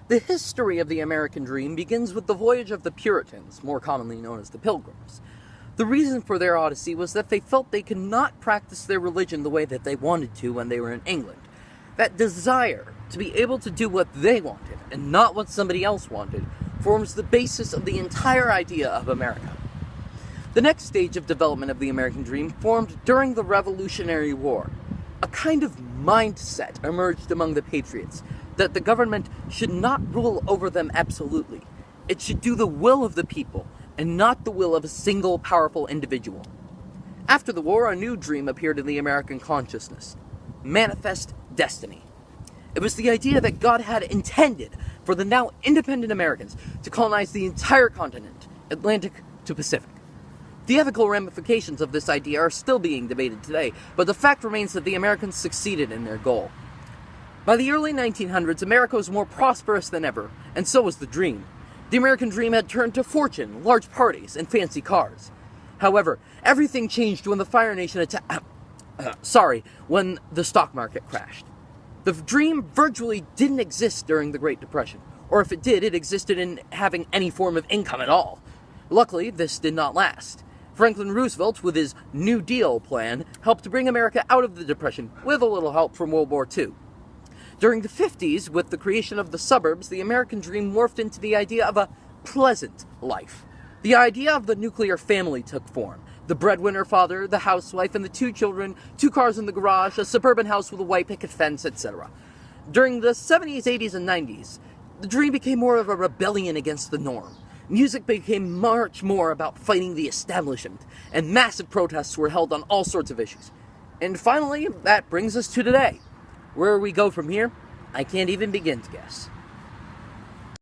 The history of the American dream begins with the voyage of the Puritans, more commonly known as the Pilgrims. The reason for their odyssey was that they felt they could not practice their religion the way that they wanted to when they were in England. That desire to be able to do what they wanted and not what somebody else wanted forms the basis of the entire idea of America. The next stage of development of the American dream formed during the Revolutionary War. A kind of mindset emerged among the patriots that the government should not rule over them absolutely. It should do the will of the people and not the will of a single powerful individual. After the war, a new dream appeared in the American consciousness: manifest destiny. It was the idea that God had intended for the now independent Americans to colonize the entire continent, Atlantic to Pacific. The ethical ramifications of this idea are still being debated today, but the fact remains that the Americans succeeded in their goal. By the early 1900s, America was more prosperous than ever, and so was the dream. The American dream had turned to fortune, large parties, and fancy cars. However, everything changed when the Fire Nation when the stock market crashed. The dream virtually didn't exist during the Great Depression, or if it did, it existed in having any form of income at all. Luckily, this did not last. Franklin Roosevelt, with his New Deal plan, helped to bring America out of the Depression, with a little help from World War II. During the 50s, with the creation of the suburbs, the American dream morphed into the idea of a pleasant life. The idea of the nuclear family took form. The breadwinner father, the housewife, and the 2 children, 2 cars in the garage, a suburban house with a white picket fence, etc. During the 70s, 80s, and 90s, the dream became more of a rebellion against the norm. Music became much more about fighting the establishment, and massive protests were held on all sorts of issues. And finally, that brings us to today. Where we go from here, I can't even begin to guess.